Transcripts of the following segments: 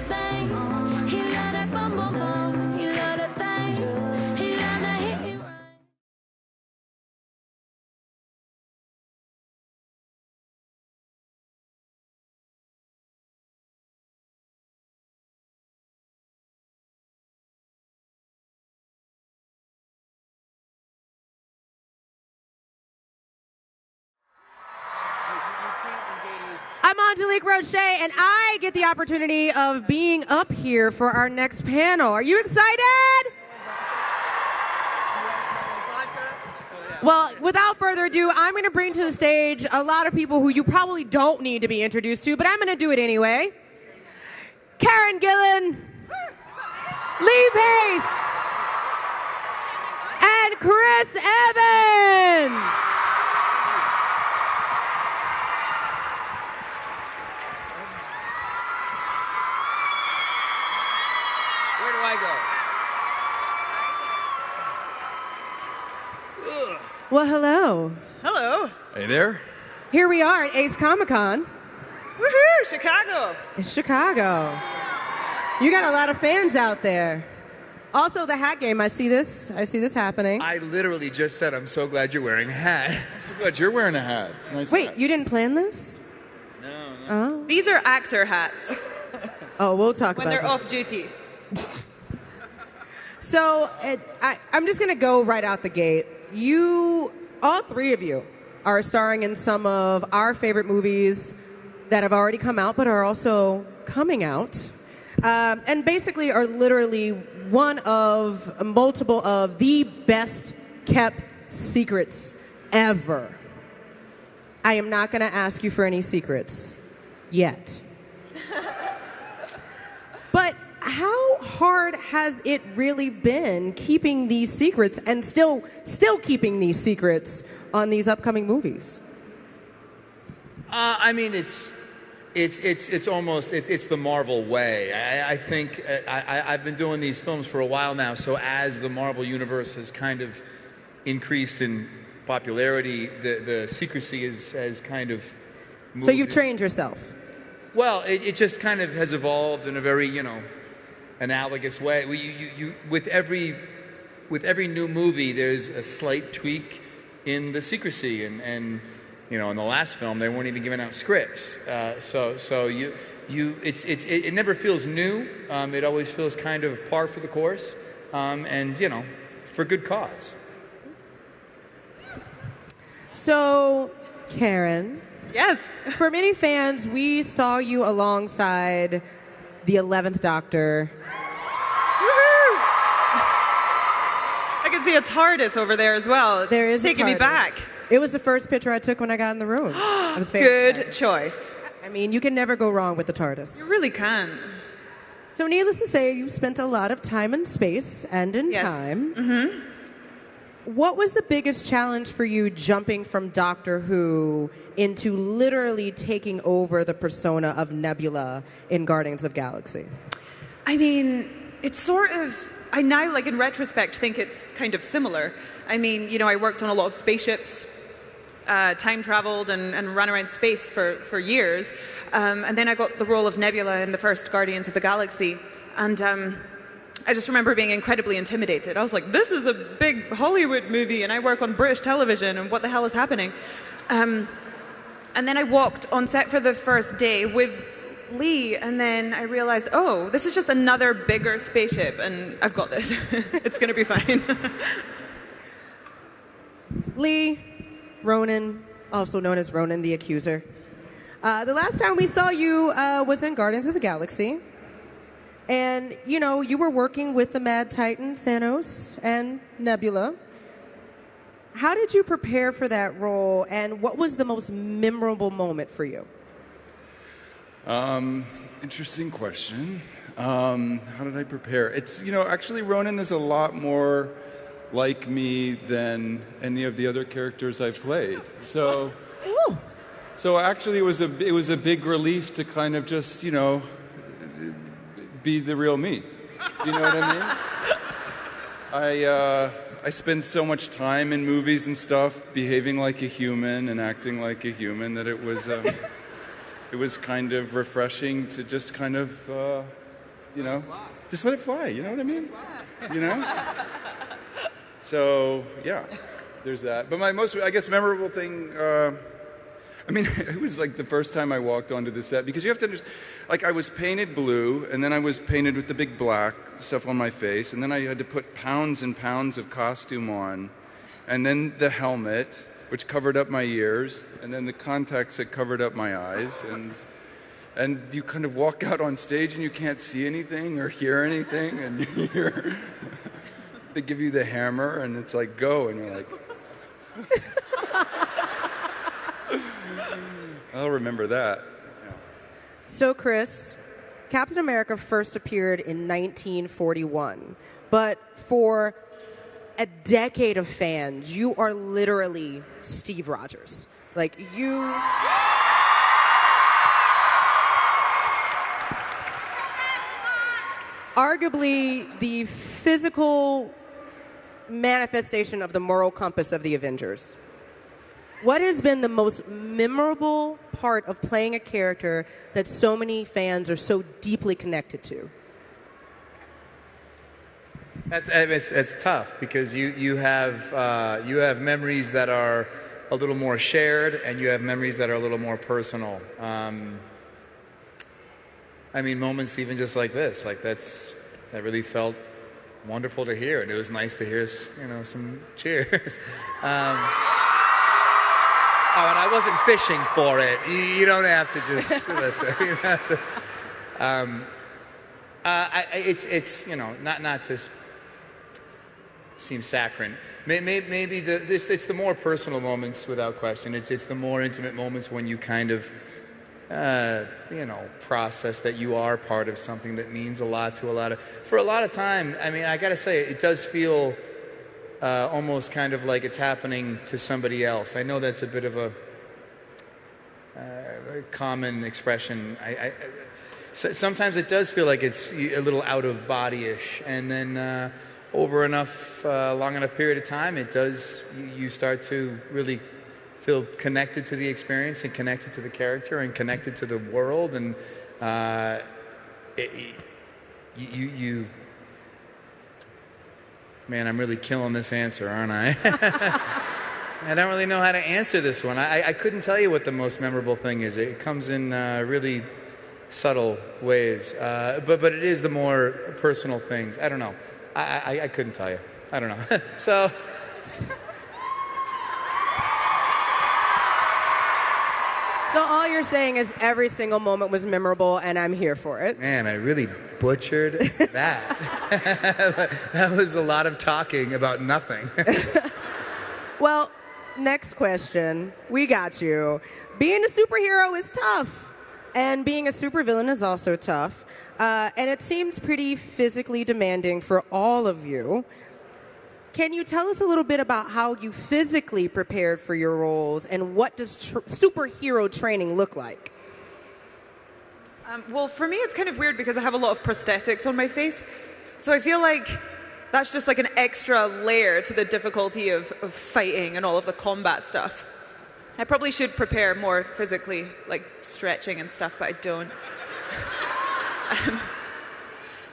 thing. He love that bum bum bum. He love that thing. He love that hit me right. I'm Angelique Roche, and I get the opportunity of being up here for our next panel. Are you excited? Well, without further ado, I'm going to bring to the stage a lot of people who you probably don't need to be introduced to, but I'm going to do it anyway. Karen Gillan, Lee Pace, and Chris Evans. Where do I go? Ugh. Well, hello. Hello. Hey there. Here we are at Ace Comic-Con. Woohoo, Chicago. It's Chicago. You got a lot of fans out there. Also, the hat game. I see this happening. I literally just said I'm so glad you're wearing a hat. I'm so glad you're wearing a hat. It's a nice Wait, hat. you didn't plan this? No. Oh. These are actor hats Oh, we'll talk when about they're that. off duty. So, I'm just going to go right out the gate. You, all three of you, are starring in some of our favorite movies that have already come out but are also coming out. And basically are literally one of multiple of the best kept secrets ever. I am not going to ask you for any secrets yet. But how hard has it really been keeping these secrets and still keeping these secrets on these upcoming movies? I mean, it's almost the Marvel way. I think I've been doing these films for a while now. So as the Marvel universe has kind of increased in popularity, the secrecy has kind of moved. So you've trained yourself. Well, it just kind of has evolved in a very, analogous way. With every new movie, there's a slight tweak in the secrecy, and in the last film, they weren't even giving out scripts. It never feels new. It always feels kind of par for the course, and for good cause. So, Karen. Yes. For many fans, we saw you alongside the 11th Doctor. Woohoo! I can see a TARDIS over there as well. It's There is taking a me TARDIS. back. It was the first picture I took when I got in the room. I was very Good excited. choice. I mean, you can never go wrong with the TARDIS. You really can. So needless to say, you've spent a lot of time in space and in Yes. time. Mm-hmm. What was the biggest challenge for you jumping from Doctor Who into literally taking over the persona of Nebula in Guardians of the Galaxy? I mean, it's sort of... I now, in retrospect, think it's kind of similar. I mean, I worked on a lot of spaceships, time traveled and ran around space for years. And then I got the role of Nebula in the first Guardians of the Galaxy. And I just remember being incredibly intimidated. I was like, this is a big Hollywood movie and I work on British television and what the hell is happening? And then I walked on set for the first day with Lee, and then I realized, oh, this is just another bigger spaceship and I've got this. It's going to be fine. Lee, Ronan, also known as Ronan the Accuser. The last time we saw you was in Guardians of the Galaxy. And, you were working with the Mad Titan, Thanos, and Nebula. How did you prepare for that role, and what was the most memorable moment for you? Interesting question. How did I prepare? It's, actually Ronan is a lot more like me than any of the other characters I've played. So, actually it was a big relief to kind of just, be the real me. You know what I mean? I spend so much time in movies and stuff behaving like a human and acting like a human that it was kind of refreshing to just kind of you know, just let it fly. You know what I mean? You know. So yeah, there's that. But my most, I guess, memorable thing. I mean, it was like the first time I walked onto the set, because you have to understand, like, I was painted blue, and then I was painted with the big black stuff on my face, and then I had to put pounds and pounds of costume on, and then the helmet, which covered up my ears, and then the contacts that covered up my eyes, and you kind of walk out on stage and you can't see anything or hear anything, and they give you the hammer, and it's like, go, and you're like... I'll remember that. Yeah. So, Chris, Captain America first appeared in 1941, but for a decade of fans, you are literally Steve Rogers. Like, you... arguably the physical manifestation of the moral compass of the Avengers. What has been the most memorable part of playing a character that so many fans are so deeply connected to? It's tough, because you have memories that are a little more shared, and you have memories that are a little more personal. I mean, moments even just like this, like that really felt wonderful to hear, and it was nice to hear, some cheers. Oh, and I wasn't fishing for it. You don't have to just listen. You have to. It's not to seem saccharine. Maybe it's the more personal moments, without question. It's the more intimate moments when you kind of process that you are part of something that means a lot to for a lot of time. I mean, I got to say, it does feel almost kind of like it's happening to somebody else. I know that's a bit of a common expression. Sometimes it does feel like it's a little out of body-ish, and then over long enough period of time, it does. You start to really feel connected to the experience, and connected to the character, and connected to the world, and Man, I'm really killing this answer, aren't I? I don't really know how to answer this one. I couldn't tell you what the most memorable thing is. It comes in really subtle ways. But it is the more personal things. I don't know. I couldn't tell you. I don't know. So... So all you're saying is every single moment was memorable, and I'm here for it. Man, I really butchered that. That was a lot of talking about nothing. Well, next question. We got you. Being a superhero is tough, and being a supervillain is also tough. And it seems pretty physically demanding for all of you. Can you tell us a little bit about how you physically prepared for your roles, and what does superhero training look like? Well, for me, it's kind of weird because I have a lot of prosthetics on my face. So I feel like that's just like an extra layer to the difficulty of fighting and all of the combat stuff. I probably should prepare more physically, like stretching and stuff, but I don't.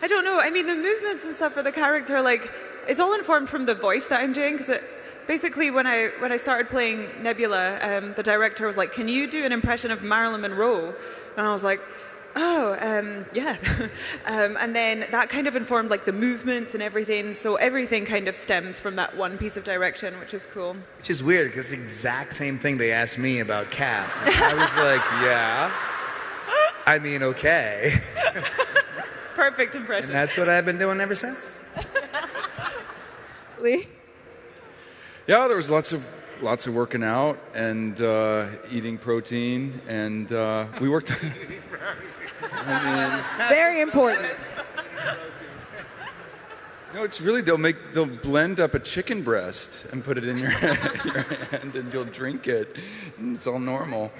I don't know. I mean, the movements and stuff for the character, like... It's all informed from the voice that I'm doing, because basically when I started playing Nebula, the director was like, "Can you do an impression of Marilyn Monroe?" And I was like, "Oh, yeah." And then that kind of informed like the movements and everything. So everything kind of stems from that one piece of direction, which is cool. Which is weird, because the exact same thing they asked me about Cap. I was like, "Yeah, I mean, okay." Perfect impression. And that's what I've been doing ever since. Lee? Yeah, there was lots of working out and eating protein, and we worked. Very important. No, it's really they'll blend up a chicken breast and put it in your hand, and you'll drink it, and it's all normal.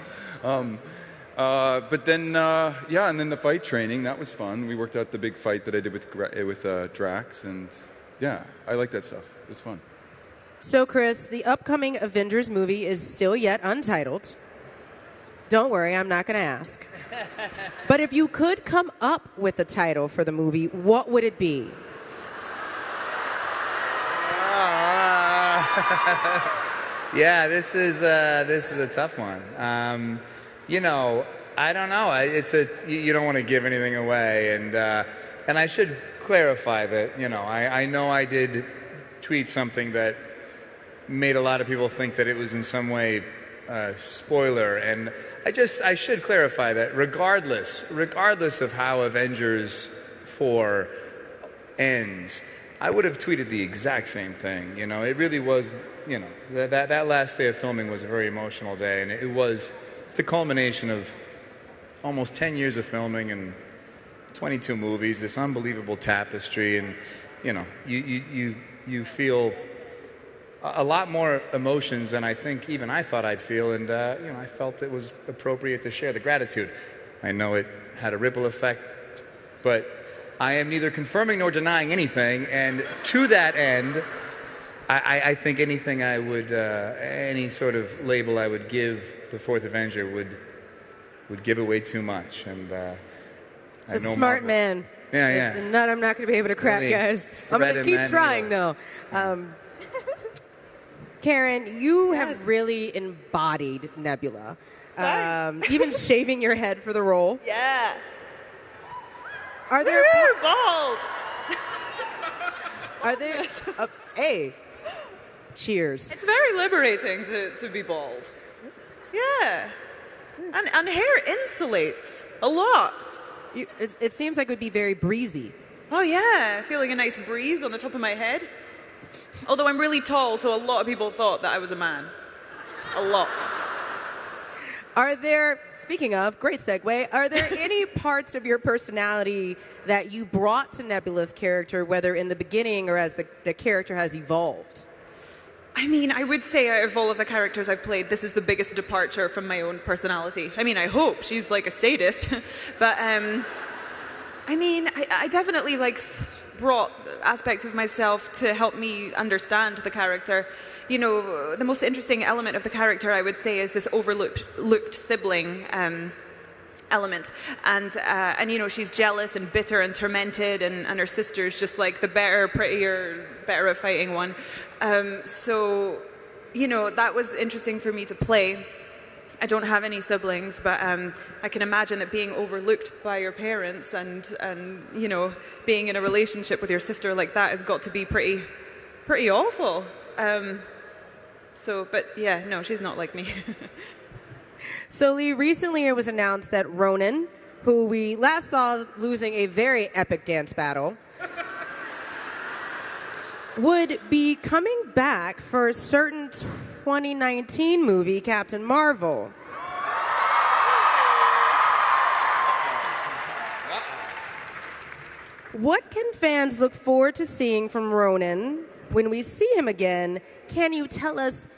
But then and then the fight training, that was fun. We worked out the big fight that I did with Drax, and yeah, I like that stuff. It was fun. So, Chris, the upcoming Avengers movie is still yet untitled. Don't worry, I'm not going to ask. But if you could come up with a title for the movie, what would it be? Yeah, this is a tough one. You know, I don't know. You don't want to give anything away, and I should clarify that. You know, I know I did tweet something that made a lot of people think that it was in some way spoiler, and I should clarify that regardless of how Avengers 4 ends, I would have tweeted the exact same thing. You know, it really was, you know, that last day of filming was a very emotional day, and it's the culmination of almost 10 years of filming and 22 movies, this unbelievable tapestry, and, you know, you feel a lot more emotions than I think even I thought I'd feel, and you know, I felt it was appropriate to share the gratitude. I know it had a ripple effect, but I am neither confirming nor denying anything, and to that end, I think anything I would, any sort of label I would give the Fourth Avenger would give away too much, and It's a smart man. Yeah, yeah. It's a nut I'm not going to be able to crack, Really guys. I'm going to keep trying, though. Karen, you have really embodied Nebula. Even shaving your head for the role. Yeah. Are there... Bald. Are there... hey. Cheers. It's very liberating to be bald. Yeah. And hair insulates a lot. It seems like it would be very breezy. Oh, yeah. Feeling a nice breeze on the top of my head. Although I'm really tall, so a lot of people thought that I was a man. A lot. Are there, speaking of, great segue, are there any parts of your personality that you brought to Nebula's character, whether in the beginning or as the character has evolved? I mean, I would say out of all of the characters I've played, this is the biggest departure from my own personality. I mean, I hope. She's like a sadist. But, I mean, I definitely, like, brought aspects of myself to help me understand the character. You know, the most interesting element of the character, I would say, is this overlooked sibling element. And you know, she's jealous and bitter and tormented, and her sister's just like the better, prettier, better at fighting one. So, you know, that was interesting for me to play. I don't have any siblings, but I can imagine that being overlooked by your parents and you know, being in a relationship with your sister like that has got to be pretty awful. But yeah, no, she's not like me. So, Lee, recently it was announced that Ronan, who we last saw losing a very epic dance battle, would be coming back for a certain 2019 movie, Captain Marvel. What can fans look forward to seeing from Ronan when we see him again? Can you tell us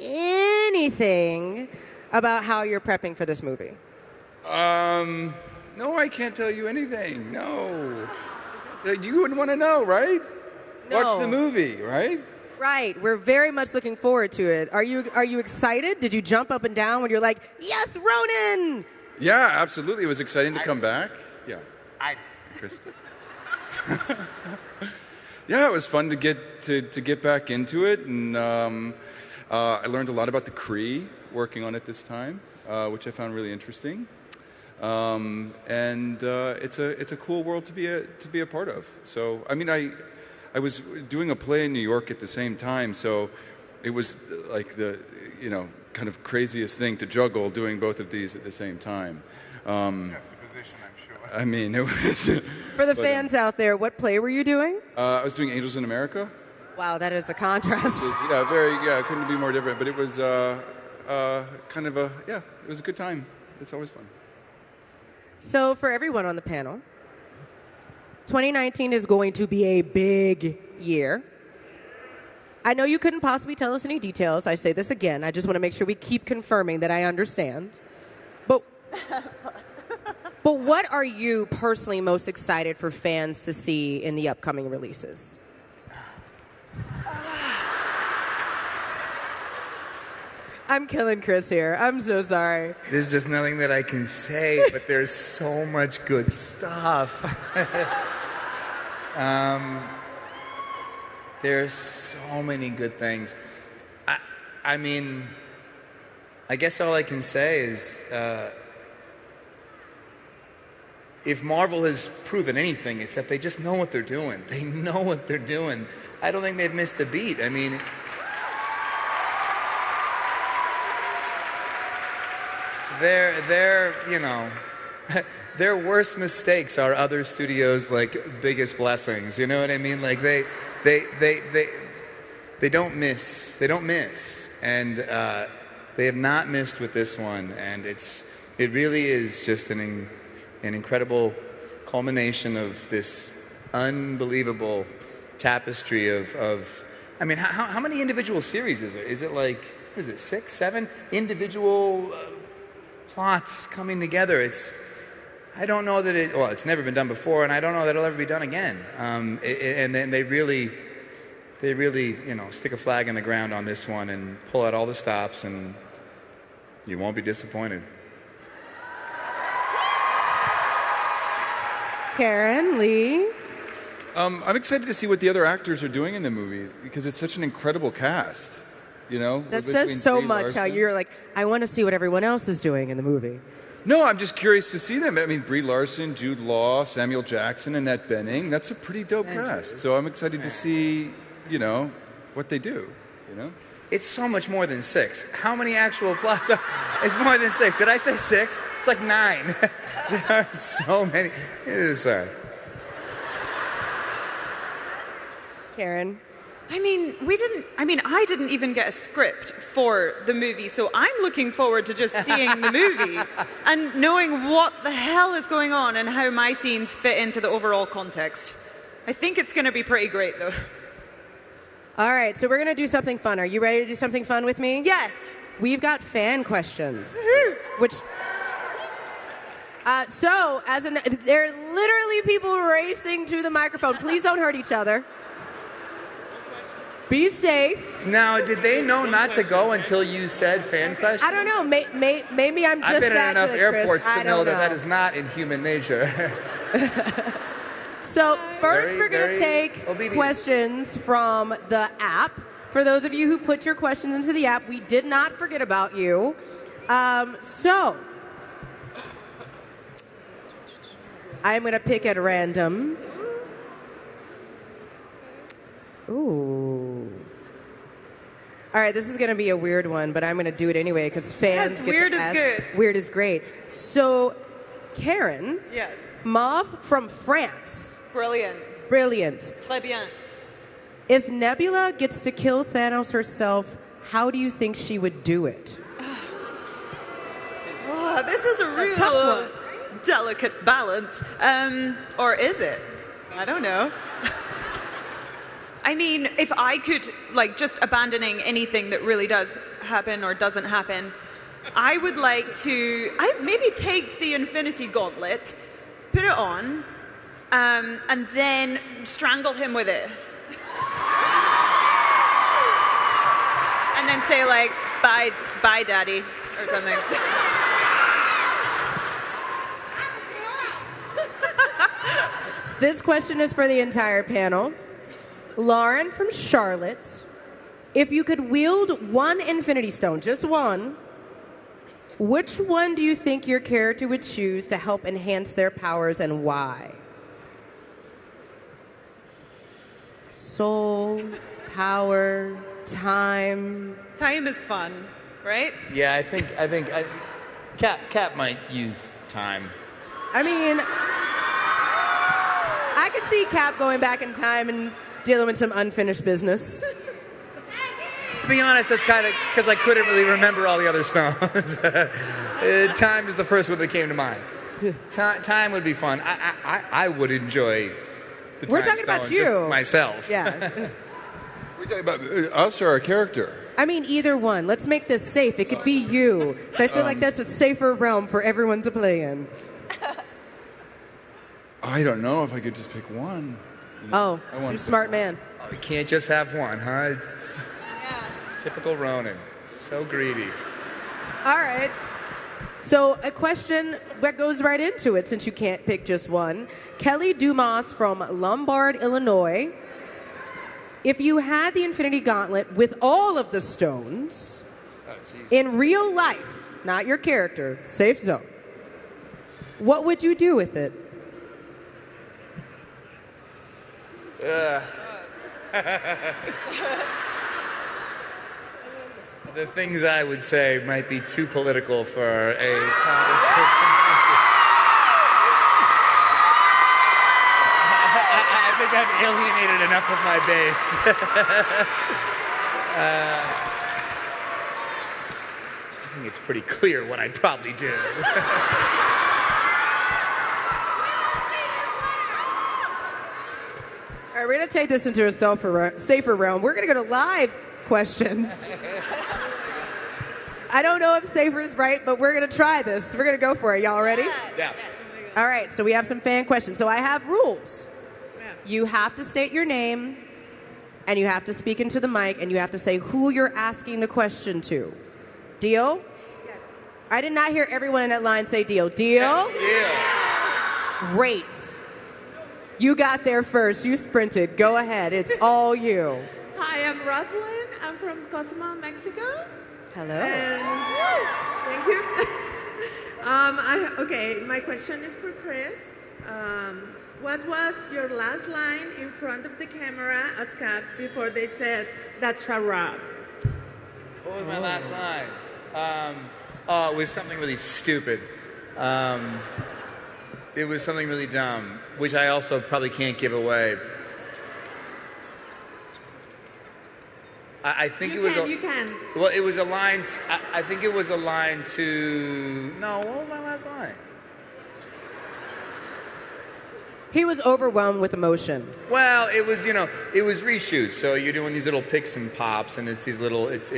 anything about how you're prepping for this movie? No, I can't tell you anything. No. You wouldn't want to know, right? No. Watch the movie, right? Right. We're very much looking forward to it. Are you excited? Did you jump up and down when you're like, yes, Ronan? Yeah, absolutely. It was exciting to come back. Yeah. Krista. Yeah, it was fun to get back into it, and I learned a lot about the Kree working on it this time, which I found really interesting. And it's a cool world to be a part of. So, I mean, I was doing a play in New York at the same time, so it was like the, you know, kind of craziest thing to juggle doing both of these at the same time. That's the position, I'm sure. I mean, it was... For the fans out there, what play were you doing? I was doing Angels in America. Wow, that is a contrast. It couldn't be more different, but it was kind of it was a good time. It's always fun. So for everyone on the panel, 2019 is going to be a big year. I know you couldn't possibly tell us any details. I say this again. I just want to make sure we keep confirming that I understand. But what are you personally most excited for fans to see in the upcoming releases? I'm killing Chris here. I'm so sorry. There's just nothing that I can say, but there's so much good stuff. There's so many good things. I mean, I guess all I can say is, if Marvel has proven anything, it's that they just know what they're doing. They know what they're doing. I don't think they've missed a beat. I mean, they're you know, their worst mistakes are other studios' like biggest blessings. You know what I mean? Like they don't miss. They don't miss, and they have not missed with this one. And it really is just an incredible culmination of this unbelievable tapestry of I mean, how many individual series is it? Is it like, what is it, 6, 7 individual plots coming together? I don't know that it's never been done before, and I don't know that it'll ever be done again. And then they really, you know, stick a flag in the ground on this one and pull out all the stops, and you won't be disappointed. Karen, Lee. I'm excited to see what the other actors are doing in the movie because it's such an incredible cast. You know, That says so Brie much how Larson. you're like, I want to see what everyone else is doing in the movie. No, I'm just curious to see them. I mean, Brie Larson, Jude Law, Samuel Jackson, Annette Bening. That's a pretty dope cast. So I'm excited to see, you know, what they do. You know. It's so much more than 6. How many actual plots are... It's more than 6. Did I say 6? It's like 9. There are so many. Sorry. Karen. I mean, I didn't even get a script for the movie, so I'm looking forward to just seeing the movie and knowing what the hell is going on and how my scenes fit into the overall context. I think it's going to be pretty great, though. All right, so we're going to do something fun. Are you ready to do something fun with me? Yes. We've got fan questions, which... there are literally people racing to the microphone. Please don't hurt each other. Be safe. Now, did they know not to go until you said fan question? I don't know. Maybe I'm just I've been in that enough good, airports Chris. to I know don't that that is not in human nature. So first Very, we're going to very take obedient. questions from the app. For those of you who put your questions into the app, we did not forget about you. So I'm going to pick at random. Ooh. All right, this is going to be a weird one, but I'm going to do it anyway because fans Yes, get weird to is ask. good. Weird is great. So, Karen, Yes. Mauve from France. Brilliant. Brilliant. Très bien. If Nebula gets to kill Thanos herself, how do you think she would do it? Oh, this is a real tough delicate balance. Or is it? I don't know. I mean, if I could, like, just abandoning anything that really does happen or doesn't happen, I would like to maybe take the Infinity Gauntlet, put it on, and then strangle him with it. And then say, like, bye, Daddy, or something. This question is for the entire panel. Lauren from Charlotte, if you could wield one Infinity Stone, just one, which one do you think your character would choose to help enhance their powers and why? Soul, power, time. Time is fun, right? Yeah, I think Cap might use time. I mean, I could see Cap going back in time and dealing with some unfinished business. To be honest, that's kind of because I couldn't really remember all the other stones. Time is the first one that came to mind. Time would be fun. I would enjoy the time We're talking about stone you. just myself. Yeah. We're talking about us or our character. I mean, either one. Let's make this safe. It could be you. I feel like that's a safer realm for everyone to play in. I don't know if I could just pick one. Oh, I want you to smart man. Oh, you can't just have one, huh? It's typical Ronin. So greedy. All right. So a question that goes right into it, since you can't pick just one. Kelly Dumas from Lombard, Illinois. If you had the Infinity Gauntlet with all of the stones in real life, not your character, safe zone, what would you do with it? The things I would say might be too political for a I think I've alienated enough of my base. I think it's pretty clear what I'd probably do. All right, we're going to take this into a safer realm. We're going to go to live questions. I don't know if safer is right, but we're going to try this. We're going to go for it. Y'all ready? Yeah. All right, so we have some fan questions. So I have rules. You have to state your name, and you have to speak into the mic, and you have to say who you're asking the question to. Deal? Yes. I did not hear everyone in that line say deal. Deal? Yeah. Great. You got there first. You sprinted. Go ahead. It's all you. Hi, I'm Rosalind. I'm from Cozumel, Mexico. Hello. And thank you. Okay, my question is for Chris. What was your last line in front of the camera as Cap before they said, "That's a wrap"? What was my last line? It was something really stupid. It was something really dumb, which I also probably can't give away. I think You it was. you can. Well, it was a line. I think it was a line to. No, what was my last line? He was overwhelmed with emotion. Well, it was it was reshoots. So you're doing these little picks and pops, and it's these little. It's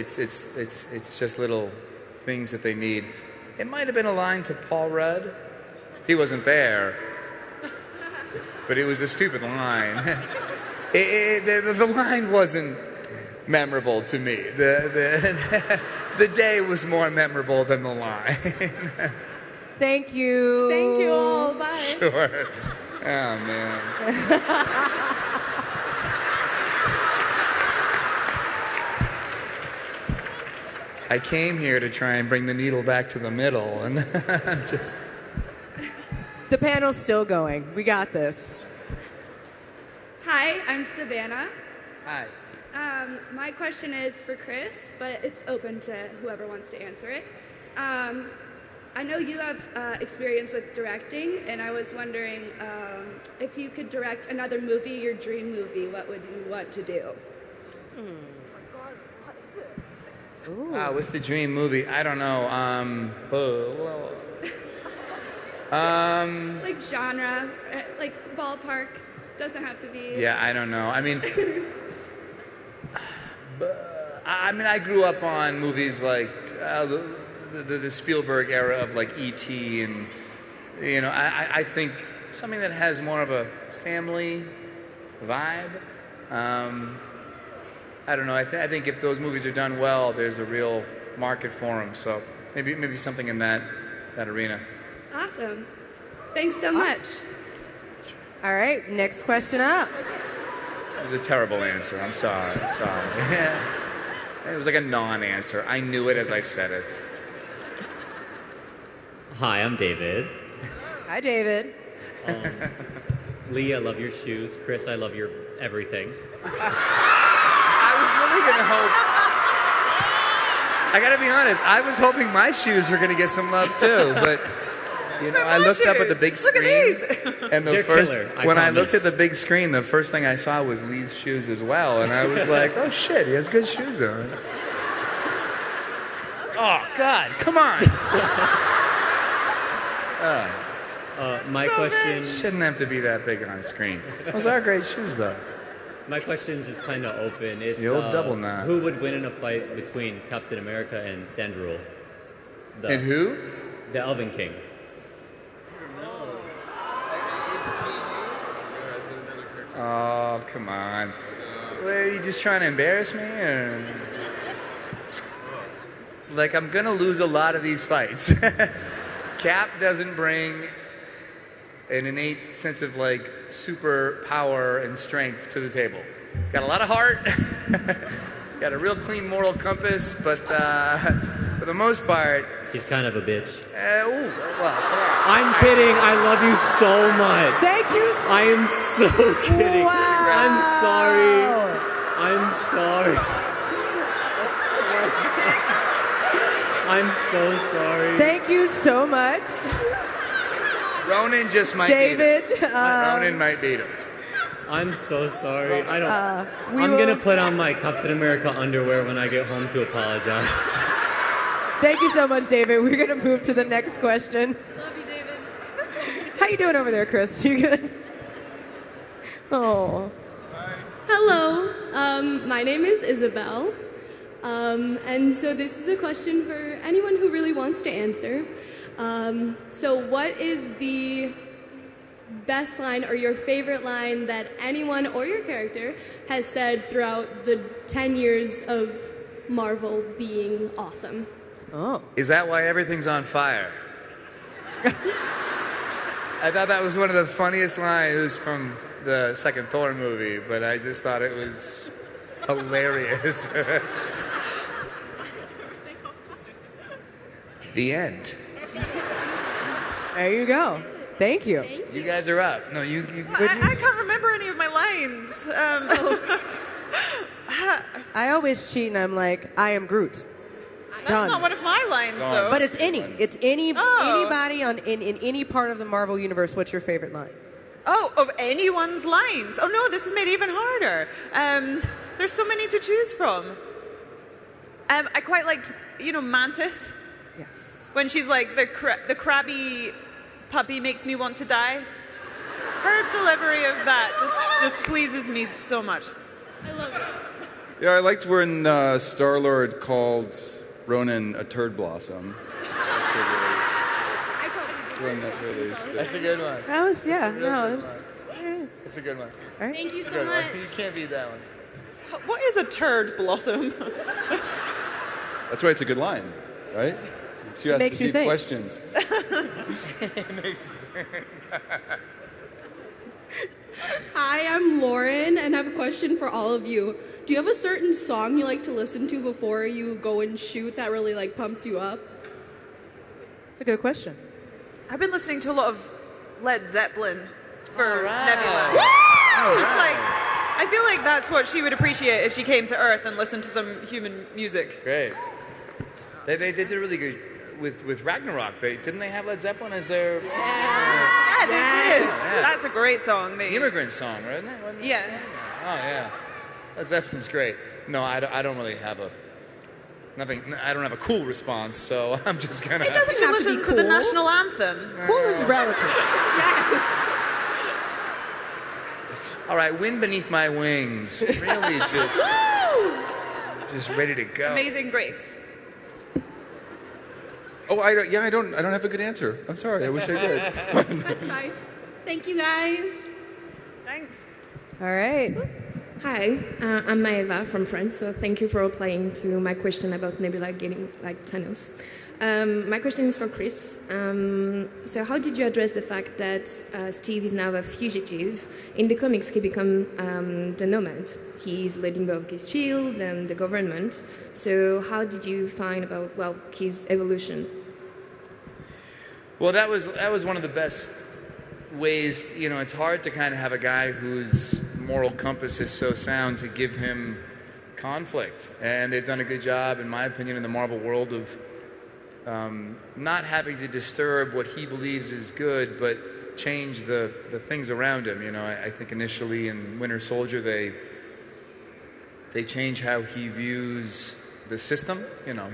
just little things that they need. It might have been a line to Paul Rudd. He wasn't there, but it was a stupid line. The line wasn't memorable to me. The day was more memorable than the line. Thank you. Thank you all. Bye. Sure. Oh, man. I came here to try and bring the needle back to the middle, and I'm just... The panel's still going. We got this. Hi, I'm Savannah. Hi. My question is for Chris, but it's open to whoever wants to answer it. I know you have experience with directing, and I was wondering if you could direct another movie, your dream movie, what would you want to do? Wow, what's the dream movie? I don't know. Like genre, like ballpark, doesn't have to be. Yeah, I don't know. I mean, I grew up on movies like the Spielberg era of like E.T. and I think something that has more of a family vibe. I don't know. I think if those movies are done well, there's a real market for them. So maybe something in that arena. Awesome. Thanks so much. All right, next question up. It was a terrible answer. I'm sorry. It was like a non-answer. I knew it as I said it. Hi, I'm David. Hi, David. Lee, I love your shoes. Chris, I love your everything. I was really going to hope... I got to be honest. I was hoping my shoes were going to get some love, too. But, I looked up at the big screen. And They're killer, when I promise. looked at the big screen, the first thing I saw was Lee's shoes as well. And I was like, oh, shit, he has good shoes on. Oh, God, come on. My question... Shouldn't have to be that big on screen. Those are great shoes, though. My question is just kind of open. It's The old double knot. Who would win in a fight between Captain America and Dendril? And who? The Elven King. Oh, come on. Wait, are you just trying to embarrass me? Or? like I'm gonna lose a lot of these fights. Cap doesn't bring an innate sense of like super power and strength to the table. He's got a lot of heart. He's got a real clean moral compass, but for the most part, He's kind of a bitch. well, come on. I'm kidding. I love you so much. Thank you. I am so kidding. Wow. I'm sorry. I'm so sorry. Thank you so much, Ronan just might David. beat him. Ronan might beat him. I'm so sorry. I don't. we I'm will- gonna put on my Captain America underwear when I get home to apologize. Thank you so much, David. We're gonna move to the next question. Love you, David. How you doing over there, Chris? You good? Oh. Hello. My name is Isabel. And so this is a question for anyone who really wants to answer. So what is the best line or your favorite line that anyone or your character has said throughout the 10 years of Marvel being awesome? Oh. Is that why everything's on fire? I thought that was one of the funniest lines. It was from the second Thor movie, but I just thought it was hilarious. The end. There you go. Thank you. You guys are up. No, you. I can't remember any of my lines. I always cheat and I'm like, I am Groot. That's Done. not one of my lines, though. But it's any. It's any Oh. anybody in any part of the Marvel universe. What's your favorite line? Oh, of anyone's lines. Oh no, this is made even harder. There's so many to choose from. I quite liked, Mantis. Yes. When she's like, the crabby puppy makes me want to die. Her delivery of that just pleases me so much. I love it. Yeah, I liked when Star-Lord called Ronan a turd blossom. That's a good one. That was there it is. It's a good one. All right. Thank you so Good one. much. You can't beat that one. What is a turd blossom? That's why it's a good line, right? She asks Makes the you deep think. questions. Hi, I'm Lauren, and I have a question for all of you. Do you have a certain song you like to listen to before you go and shoot that really pumps you up? That's a good question. I've been listening to a lot of Led Zeppelin for right. Nebula. Just I feel like that's what she would appreciate if she came to Earth and listened to some human music. Great. They did really good with Ragnarok. Didn't they have Led Zeppelin as their Yeah, they did. Yeah. That's a great song. immigrant song, right? Wasn't it? Yeah. Oh yeah. Led Zeppelin's great. No, I don't really have nothing. I don't have a cool response, so I'm just gonna. It doesn't have listen to the national anthem. Cool is relative. All right, Wind Beneath My Wings. Really just ready to go. Amazing Grace. Oh, I don't have a good answer. I'm sorry. I wish I did. That's fine. Thank you, guys. Thanks. All right. Hi, I'm Maeva from France, so thank you for replying to my question about Nebula getting like Thanos. My question is for Chris. So how did you address the fact that Steve is now a fugitive? In the comics, he became the nomad. He's letting go of his shield and the government. So how did you find about, his evolution? Well, that was one of the best ways. It's hard to kind of have a guy whose moral compass is so sound to give him conflict, and they've done a good job, in my opinion, in the Marvel world of not having to disturb what he believes is good, but change the things around him. I think initially in Winter Soldier they change how he views the system.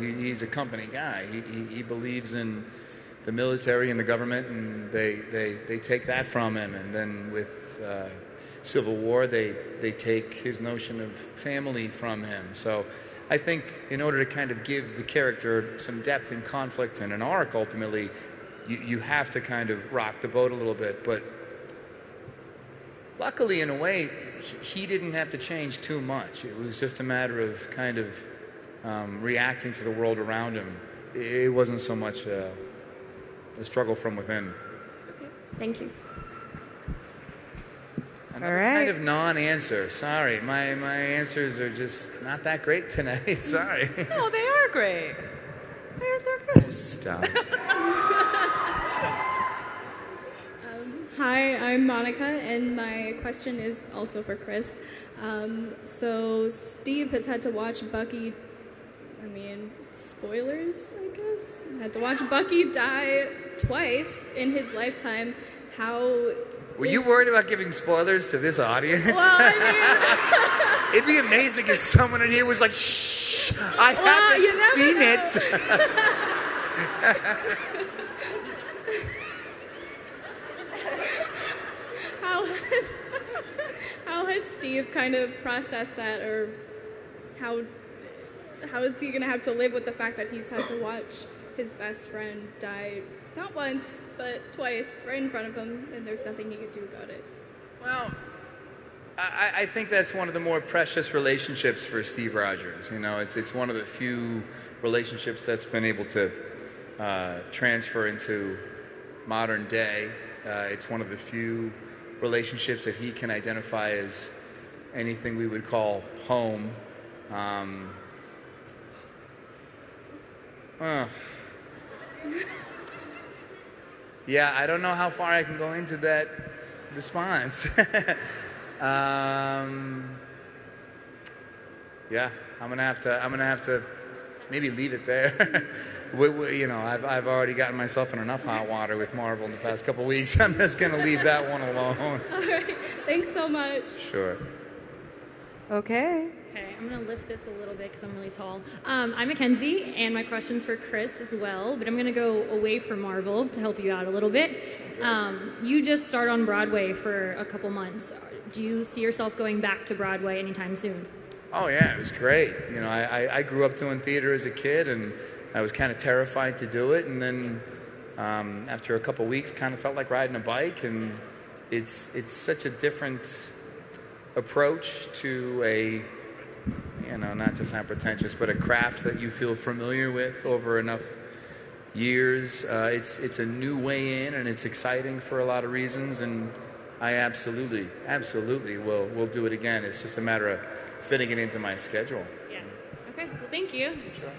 He's a company guy. He believes in the military and the government, and they take that from him. And then with Civil War, they take his notion of family from him. So I think in order to kind of give the character some depth and conflict and an arc, ultimately, you have to kind of rock the boat a little bit. But luckily, in a way, he didn't have to change too much. It was just a matter of kind of reacting to the world around him. It wasn't so much a struggle from within. Okay, thank you. Another kind of non-answer. Sorry, my answers are just not that great tonight. Sorry. No, they are great. They're good. Stop. Hi, I'm Monica, and my question is also for Chris. So Steve has had to watch Bucky, spoilers, I guess? Had to watch Bucky die twice in his lifetime. Were you worried about giving spoilers to this audience? Well, I mean... It'd be amazing if someone in here was like, shh, I haven't seen it. How has Steve kind of processed that, or how is he going to have to live with the fact that he's had to watch his best friend die not once, but twice, right in front of him, and there's nothing he could do about it? Well, I think that's one of the more precious relationships for Steve Rogers. You know, it's one of the few relationships that's been able to transfer into modern day. It's one of the few relationships that he can identify as anything we would call home. Yeah, I don't know how far I can go into that response. Yeah, I'm gonna have to maybe leave it there. You know, I've already gotten myself in enough hot water with Marvel in the past couple weeks. I'm just gonna leave that one alone. All right, thanks so much. Sure. Okay. Okay, I'm going to lift this a little bit because I'm really tall. I'm Mackenzie, and my question's for Chris as well, but I'm going to go away from Marvel to help you out a little bit. You just started on Broadway for a couple months. Do you see yourself going back to Broadway anytime soon? Oh, yeah, it was great. You know, I grew up doing theater as a kid, and I was kind of terrified to do it, and then after a couple weeks, kind of felt like riding a bike, and it's such a different approach to a, you know, not to sound pretentious, but a craft that you feel familiar with over enough years. It's a new way in, and it's exciting for a lot of reasons, and I absolutely will do it again. It's just a matter of fitting it into my schedule. Yeah. Okay, well, thank you. Sure.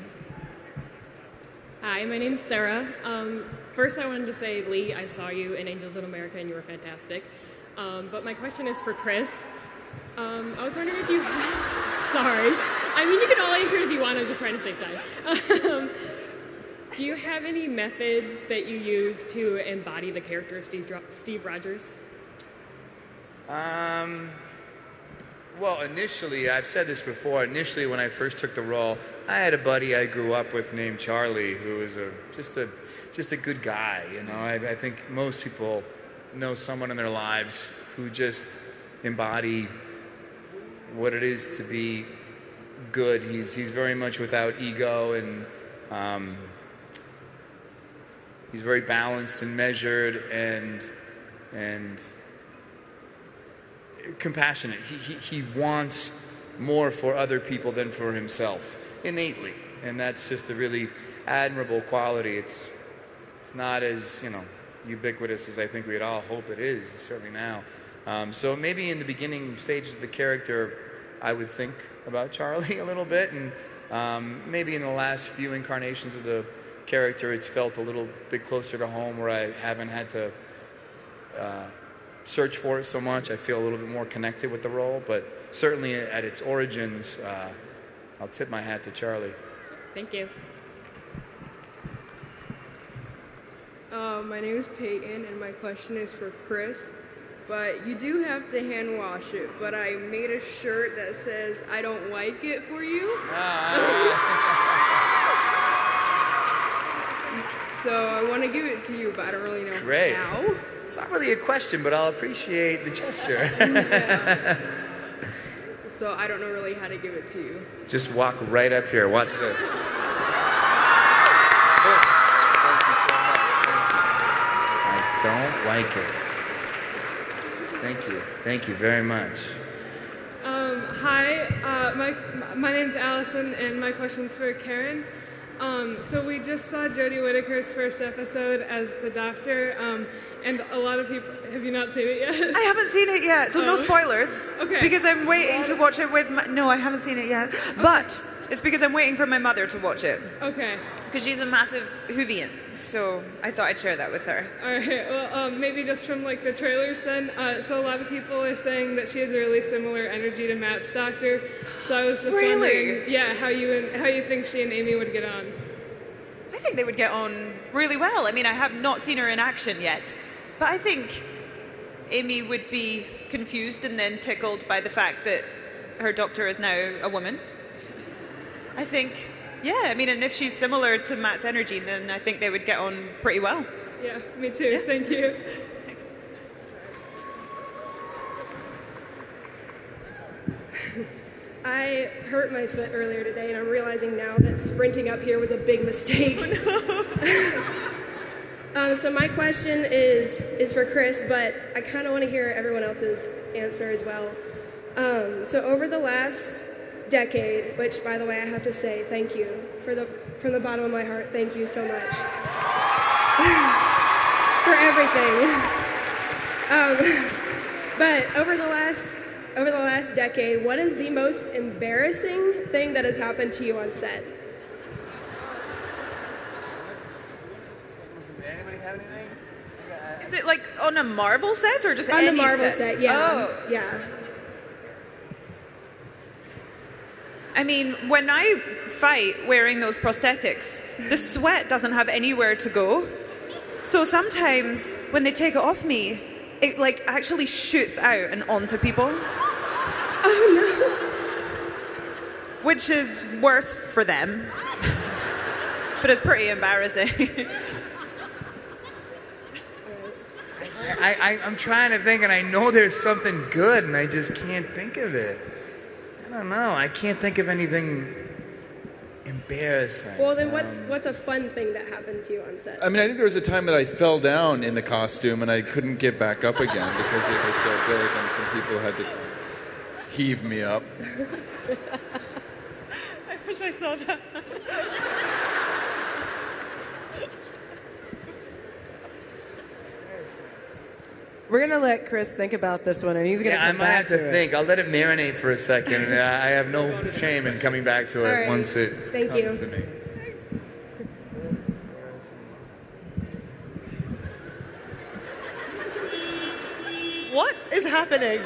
Hi, my name's Sarah. First, I wanted to say, Lee, I saw you in Angels in America, and you were fantastic. But my question is for Chris. I was wondering if you... Sorry. I mean, you can all answer it if you want. I'm just trying to save time. Do you have any methods that you use to embody the character of Steve Rogers? Well, initially, I've said this before, initially when I first took the role, I had a buddy I grew up with named Charlie, who was just a good guy. You know, I think most people know someone in their lives who just embody what it is to be good. He's very much without ego, and he's very balanced and measured and compassionate. He wants more for other people than for himself, innately, and that's just a really admirable quality. It's not as, you know, ubiquitous as I think we'd all hope it is, certainly now. So maybe in the beginning stages of the character, I would think about Charlie a little bit, and maybe in the last few incarnations of the character, it's felt a little bit closer to home, where I haven't had to search for it so much. I feel a little bit more connected with the role, but certainly at its origins, I'll tip my hat to Charlie. Thank you. My name is Peyton, and my question is for Chris. But you do have to hand wash it, but I made a shirt that says, I don't like it for you. So I want to give it to you, but I don't really know Great. how. It's not really a question, but I'll appreciate the gesture. Yeah. So I don't know really how to give it to you. Just walk right up here. Watch this. I don't like it. Thank you. Thank you very much. Hi, my name's Allison, and my question's for Karen. So we just saw Jodie Whittaker's first episode as the Doctor, and a lot of people, have you not seen it yet? I haven't seen it yet, so no spoilers. Okay. Because I'm waiting to watch it with no, I haven't seen it yet. Okay. But it's because I'm waiting for my mother to watch it. Okay. Because she's a massive Whovian, so I thought I'd share that with her. All right. Well, maybe just from like the trailers then. So a lot of people are saying that she has a really similar energy to Matt's Doctor. So I was just wondering, yeah, how you think she and Amy would get on. I think they would get on really well. I mean, I have not seen her in action yet, but I think Amy would be confused and then tickled by the fact that her doctor is now a woman. I think, yeah, I mean, and if she's similar to Matt's energy, then I think they would get on pretty well. Yeah, me too. Yeah. Thank you. I hurt my foot earlier today, and I'm realizing now that sprinting up here was a big mistake. So my question is for Chris, but I kind of want to hear everyone else's answer as well. So over the last decade, which, by the way, I have to say thank you from the bottom of my heart. Thank you so much for everything. But over the last decade, what is the most embarrassing thing that has happened to you on set? Anybody have anything? Is it like on a Marvel set or just on any the Marvel set? set? Yeah. Oh. Yeah. I mean, when I fight wearing those prosthetics, the sweat doesn't have anywhere to go. So sometimes when they take it off me, it like actually shoots out and onto people. Oh no. Which is worse for them. But it's pretty embarrassing. I'm trying to think, and I know there's something good, and I just can't think of it. I don't know. I can't think of anything embarrassing. Well, then what's a fun thing that happened to you on set? I mean, I think there was a time that I fell down in the costume and I couldn't get back up again because it was so big, and some people had to heave me up. I wish I saw that. We're going to let Chris think about this one, and he's going to come back to it. I might have to think. I'll let it marinate for a second, and I have no shame in coming back to it right. once it comes to me. What is happening?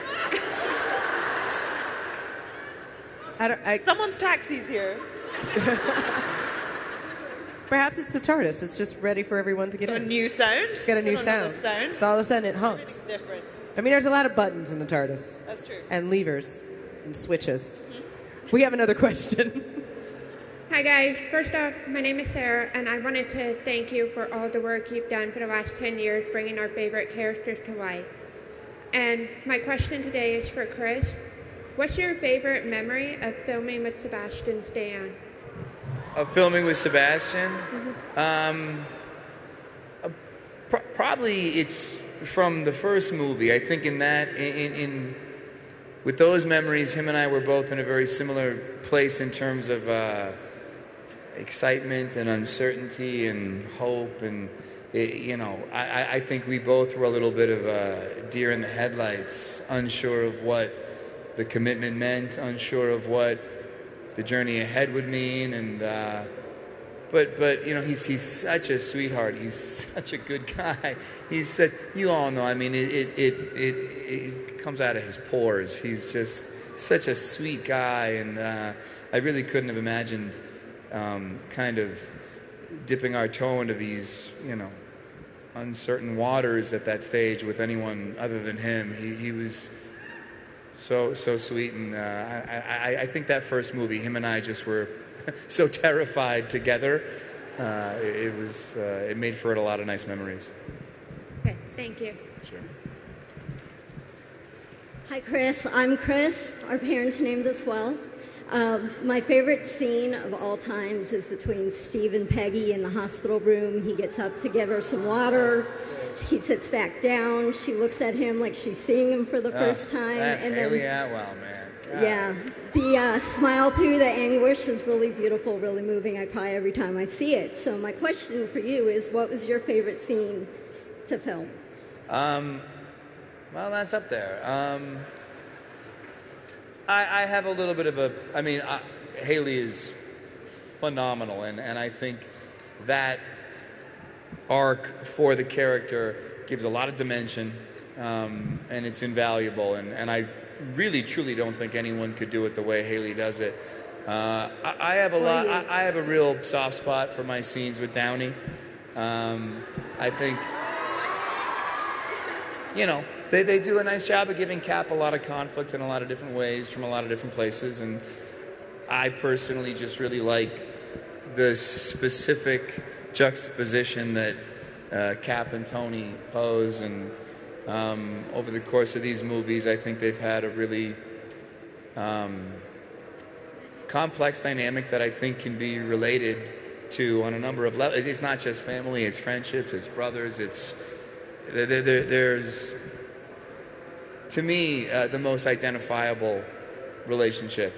Someone's taxi's here. Perhaps it's the TARDIS. It's just ready for everyone to get in. A new sound? It's got a new sound. So all of a sudden it hunks. Everything's different. I mean, there's a lot of buttons in the TARDIS. That's true. And levers and switches. Mm-hmm. We have another question. Hi guys. First off, my name is Sarah, and I wanted to thank you for all the work you've done for the last 10 years bringing our favorite characters to life. And my question today is for Chris. What's your favorite memory of filming with Sebastian Stan? Of filming with Sebastian? Mm-hmm. Probably it's from the first movie. I think with those memories, him and I were both in a very similar place in terms of excitement and uncertainty and hope. And, I think we both were a little bit of a deer in the headlights, unsure of what the commitment meant, unsure of what the journey ahead would mean. And but he's such a sweetheart. He's such a good guy. He's such, you all know. I mean, it comes out of his pores. He's just such a sweet guy, and I really couldn't have imagined kind of dipping our toe into these uncertain waters at that stage with anyone other than him. He was so sweet, and I think that first movie, him and I just were so terrified together. It made for a lot of nice memories. Okay, thank you. Sure. Hi, Chris. I'm Chris. Our parents named us well. My favorite scene of all times is between Steve and Peggy in the hospital room. He gets up to give her some water. He sits back down. She looks at him like she's seeing him for the first time. And Haley Atwell, man. Yeah. The smile through the anguish was really beautiful, really moving. I cry every time I see it. So my question for you is, what was your favorite scene to film? Well, that's up there. I have a little bit of a, I mean, Haley is phenomenal, and I think that arc for the character gives a lot of dimension, and it's invaluable, and I really, truly don't think anyone could do it the way Haley does it. I have a real soft spot for my scenes with Downey. I think, you know, they do a nice job of giving Cap a lot of conflict in a lot of different ways from a lot of different places, and I personally just really like the specific juxtaposition that Cap and Tony pose, and over the course of these movies, I think they've had a really complex dynamic that I think can be related to on a number of levels. It's not just family, it's friendships, it's brothers, there's, to me, the most identifiable relationship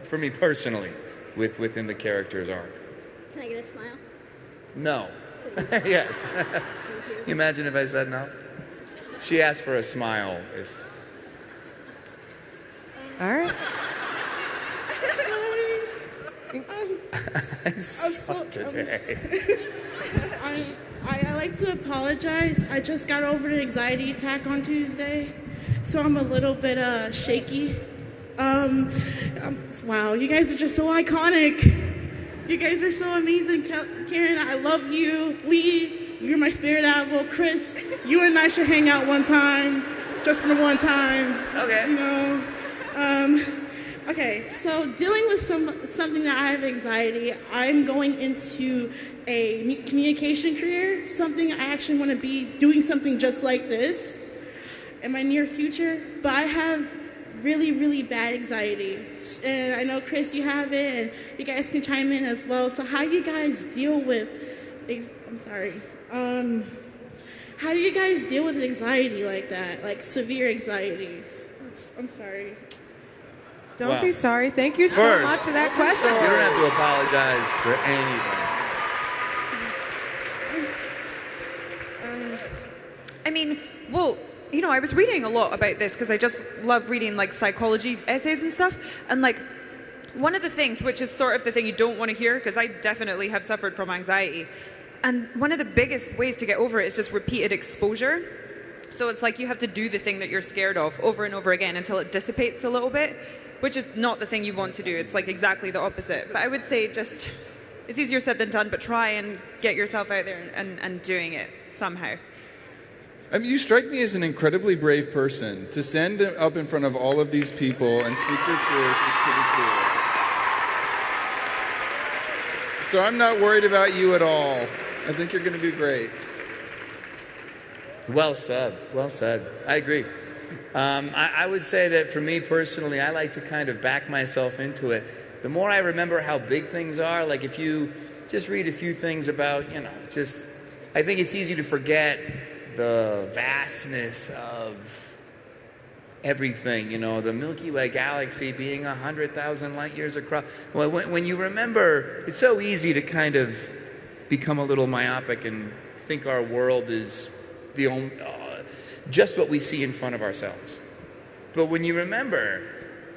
for me personally within the character's arc. Can I get a smile? No. Yes. You imagine if I said no? She asked for a smile. If. All right. I suck today. I like to apologize. I just got over an anxiety attack on Tuesday, so I'm a little bit shaky. Wow, you guys are just so iconic. You guys are so amazing. Karen, I love you. Lee, you're my spirit animal. Chris, you and I should hang out one time, just for one time. Okay. You know. Okay, so dealing with something that I have anxiety, I'm going into a communication career, something I actually want to be doing something just like this in my near future, but I have really, really bad anxiety. And I know, Chris, you have it, and you guys can chime in as well. So how do you guys deal with, how do you guys deal with anxiety like that, like severe anxiety? I'm sorry. Don't be sorry. Thank you so much for that question. You don't have to apologize for anything. I mean, well, you know, I was reading a lot about this because I just love reading like psychology essays and stuff. And like one of the things, which is sort of the thing you don't want to hear, because I definitely have suffered from anxiety. And one of the biggest ways to get over it is just repeated exposure. So it's like you have to do the thing that you're scared of over and over again until it dissipates a little bit, which is not the thing you want to do. It's like exactly the opposite. But I would say just, it's easier said than done, but try and get yourself out there and doing it somehow. I mean, you strike me as an incredibly brave person. To stand up in front of all of these people and speak your truth is pretty cool. So I'm not worried about you at all. I think you're going to do great. Well said. Well said. I agree. I would say that for me personally, I like to kind of back myself into it. The more I remember how big things are, like if you just read a few things about, you know, just, I think it's easy to forget the vastness of everything, you know, the Milky Way galaxy being 100,000 light years across. Well, when you remember, it's so easy to kind of become a little myopic and think our world is the only, just what we see in front of ourselves. But when you remember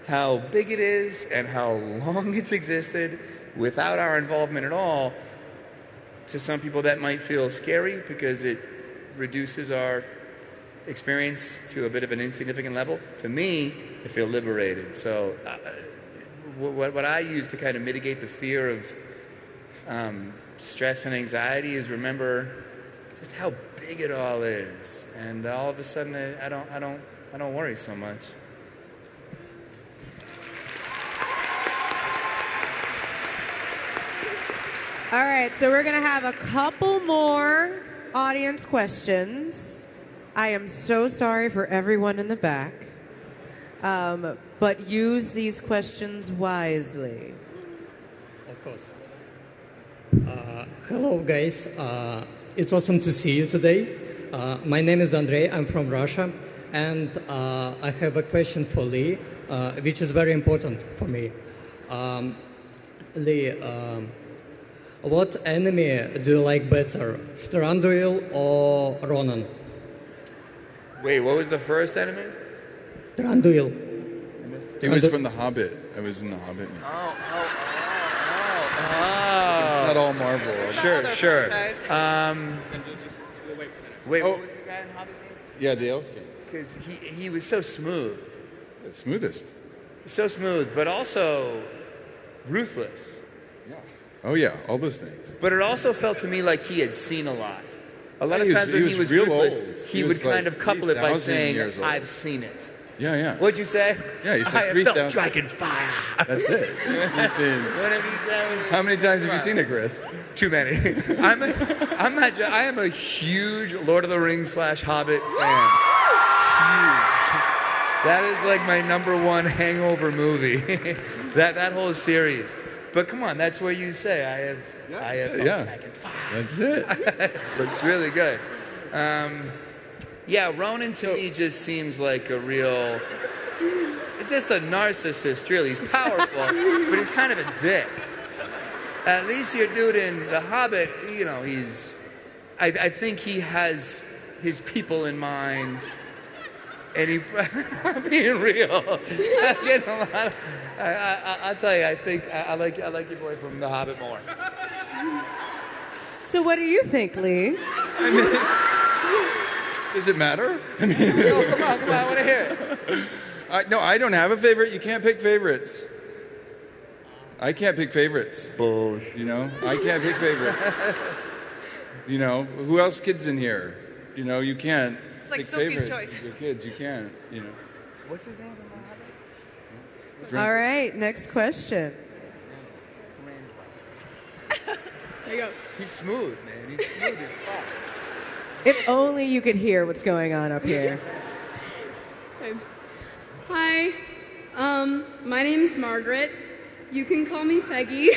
how big it is and how long it's existed without our involvement at all, to some people that might feel scary because it reduces our experience to a bit of an insignificant level. To me, I feel liberated. So what I use to kind of mitigate the fear of stress and anxiety is remember just how big it all is, and all of a sudden I don't worry so much. All right, so we're going to have a couple more audience questions. I am so sorry for everyone in the back, but use these questions wisely. Of course. Hello, guys. It's awesome to see you today. My name is Andrei. I'm from Russia. And I have a question for Lee, which is very important for me. Lee, what anime do you like better, Thranduil or Ronan? Wait, what was the first anime? Thranduil. It was from The Hobbit. I was in The Hobbit. Oh. It's not all Marvel. Sure. Wait, what was the guy in Hobbit name? Yeah, the Elf King. Because he was so smooth. The smoothest. So smooth, but also ruthless. Oh yeah, all those things. But it also felt to me like he had seen a lot. A lot of He times was- when he he was was real ruthless, old. he He would was kind like of couple it by 3,000 saying, years old. I've seen it. Yeah. What'd you say? Yeah, he said I have 3,000. felt dragon fire. That's it. Whatever you said. How many times have you seen it, Chris? Too many. I am a huge Lord of the Rings / Hobbit fan. Huge. That is like my -- hangover movie. that whole series. But come on, that's where you say I have felt dragon fire. That's it. Looks really good. Ronan to me just seems like a real, just a narcissist, really. He's powerful, but he's kind of a dick. At least your dude in The Hobbit, I think he has his people in mind, and I'm being real. I'm getting a lot I'll tell you, I think I like your boy from The Hobbit more. So what do you think, Lee? Does it matter? No, come on, I want to hear it. No, I don't have a favorite. You can't pick favorites. I can't pick favorites. You know, I can't pick favorites. You know, who else kids in here? You know, you can't It's like pick Sophie's favorites. Choice. Your kids, you can't. You know. What's his name? All right, next question. There you go. He's smooth, man. He's smooth as fuck. If only you could hear what's going on up here. Okay. Hi, my name's Margaret. You can call me Peggy.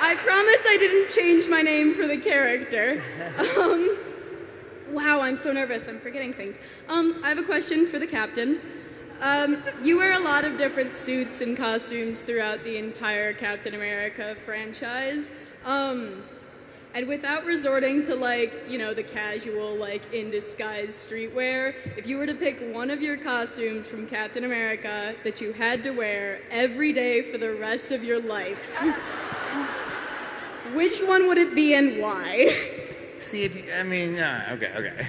I promise I didn't change my name for the character. Wow, I'm so nervous. I'm forgetting things. I have a question for the captain. You wear a lot of different suits and costumes throughout the entire Captain America franchise. And without resorting to, the casual, in disguise streetwear, if you were to pick one of your costumes from Captain America that you had to wear every day for the rest of your life, which one would it be and why? See, okay.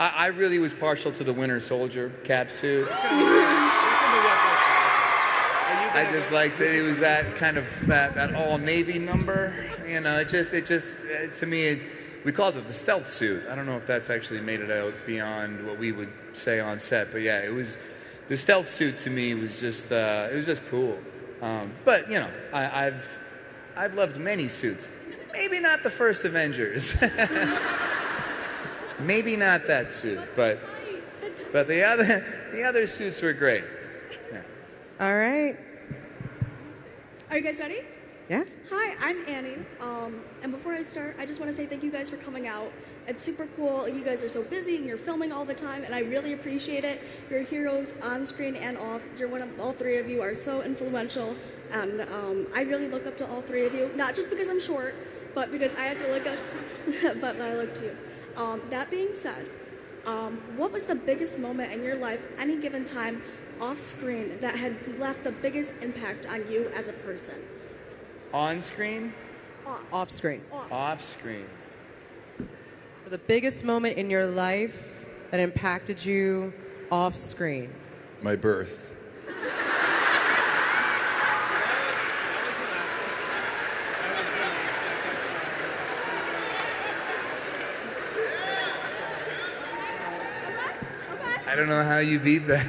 I really was partial to the Winter Soldier cap suit. I just liked it. It was that kind of that all navy number. You know, it just to me, we called it the stealth suit. I don't know if that's actually made it out beyond what we would say on set, but yeah, it was the stealth suit to me was just it was just cool. But you know, I've loved many suits. Maybe not the first Avengers. Maybe not that suit, but the other suits were great. Yeah. All right. Are you guys ready? Yeah. Hi, I'm Annie. And before I start, I just want to say thank you guys for coming out. It's super cool. You guys are so busy and you're filming all the time, and I really appreciate it. You're heroes on screen and off. All three of you are so influential, and I really look up to all three of you. Not just because I'm short, but because I have to look up, but I look to you. That being said, what was the biggest moment in your life, any given time, off screen that had left the biggest impact on you as a person? On screen? Off screen. Off screen. So the biggest moment in your life that impacted you off screen. My birth. I don't know how you beat that.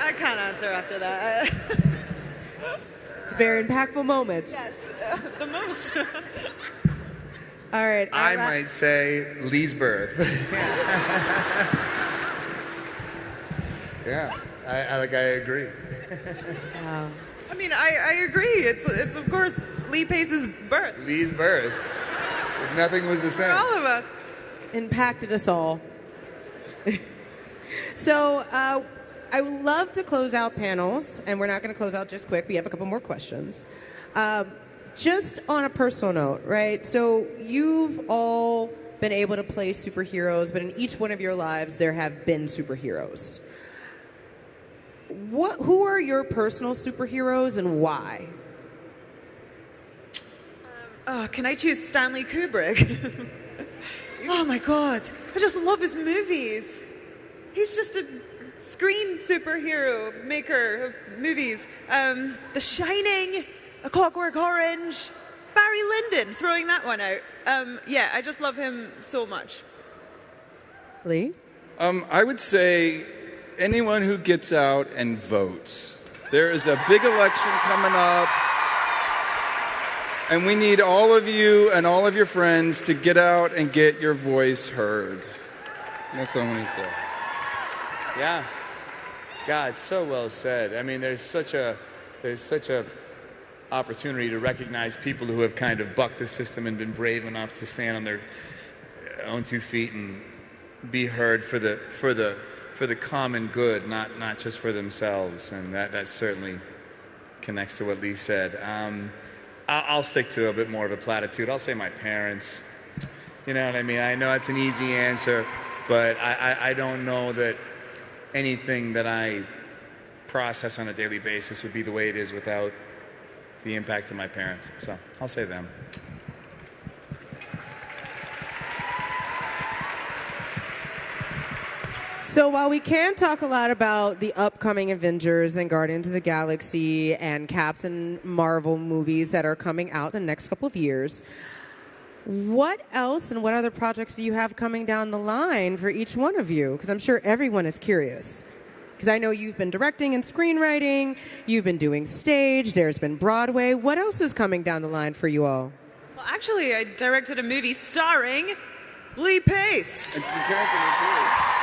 I can't answer after that. It's a very impactful moment. Yes, the most. All right. I might say Lee's birth. Yeah, I agree. Wow. I mean, I agree. It's of course Lee Pace's birth. Lee's birth. Nothing was the same. For all of us. Impacted us all. So I would love to close out panels, and we're not going to close out just quick. We have a couple more questions. Just on a personal note, right? So you've all been able to play superheroes, but in each one of your lives, there have been superheroes. Who are your personal superheroes and why? Can I choose Stanley Kubrick? Oh my God, I just love his movies. He's just a screen superhero maker of movies. The Shining, A Clockwork Orange, Barry Lyndon, throwing that one out. Yeah, I just love him so much. Lee? I would say anyone who gets out and votes. There is a big election coming up, and we need all of you and all of your friends to get out and get your voice heard. That's what I'm going to say. Yeah. God, so well said. I mean, there's such a opportunity to recognize people who have kind of bucked the system and been brave enough to stand on their own 2 feet and be heard for the common good, not just for themselves. And that certainly connects to what Lee said. I'll stick to a bit more of a platitude. I'll say my parents. You know what I mean? I know it's an easy answer, but I don't know that anything that I process on a daily basis would be the way it is without the impact of my parents. So I'll say them. So while we can talk a lot about the upcoming Avengers and Guardians of the Galaxy and Captain Marvel movies that are coming out the next couple of years, what else and what other projects do you have coming down the line for each one of you? Because I'm sure everyone is curious. Because I know you've been directing and screenwriting, you've been doing stage, there's been Broadway. What else is coming down the line for you all? Well, actually, I directed a movie starring Lee Pace. It's the character too.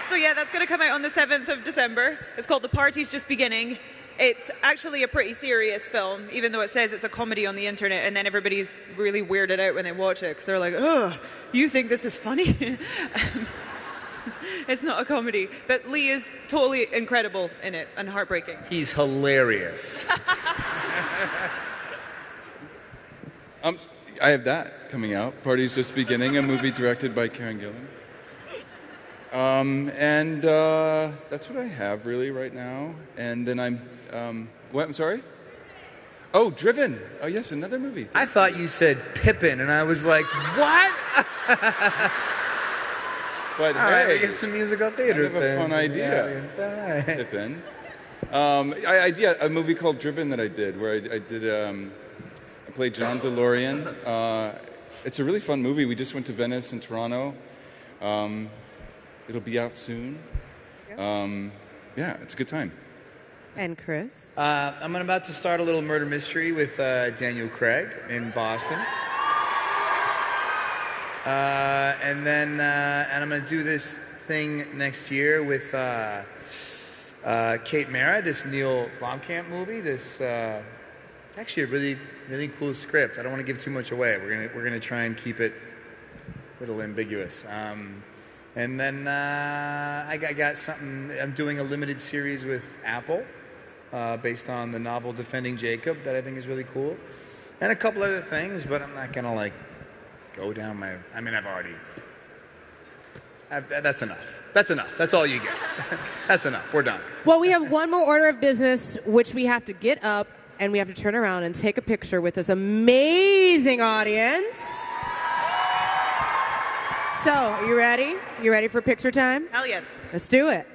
So yeah, that's going to come out on the 7th of December. It's called The Party's Just Beginning. It's actually a pretty serious film, even though it says it's a comedy on the internet, and then everybody's really weirded out when they watch it, because they're like, oh, you think this is funny? It's not a comedy. But Lee is totally incredible in it, and heartbreaking. He's hilarious. I have that coming out. Party's Just Beginning, a movie directed by Karen Gillan. And that's what I have really right now. And then what? I'm sorry? Oh, Driven. Oh, yes, another movie. I thought you said Pippin, and I was like, what? But all hey, right, get some musical theater. Kind of a fun idea. Yeah, it's all right. Pippin. I did a movie called Driven that I did, where I played John DeLorean. It's a really fun movie. We just went to Venice and Toronto. It'll be out soon. Yeah, it's a good time. And Chris? I'm about to start a little murder mystery with Daniel Craig in Boston. And then I'm going to do this thing next year with Kate Mara, this Neil Blomkamp movie. This actually a really, really cool script. I don't want to give too much away. We're gonna try and keep it a little ambiguous. And then I got something. I'm doing a limited series with Apple based on the novel Defending Jacob that I think is really cool, and a couple other things. But I'm not gonna go down my. I mean, that's enough. That's enough. That's all you get. That's enough. We're done. Well, we have one more order of business, which we have to get up and we have to turn around and take a picture with this amazing audience. So, are you ready? You ready for picture time? Hell yes. Let's do it.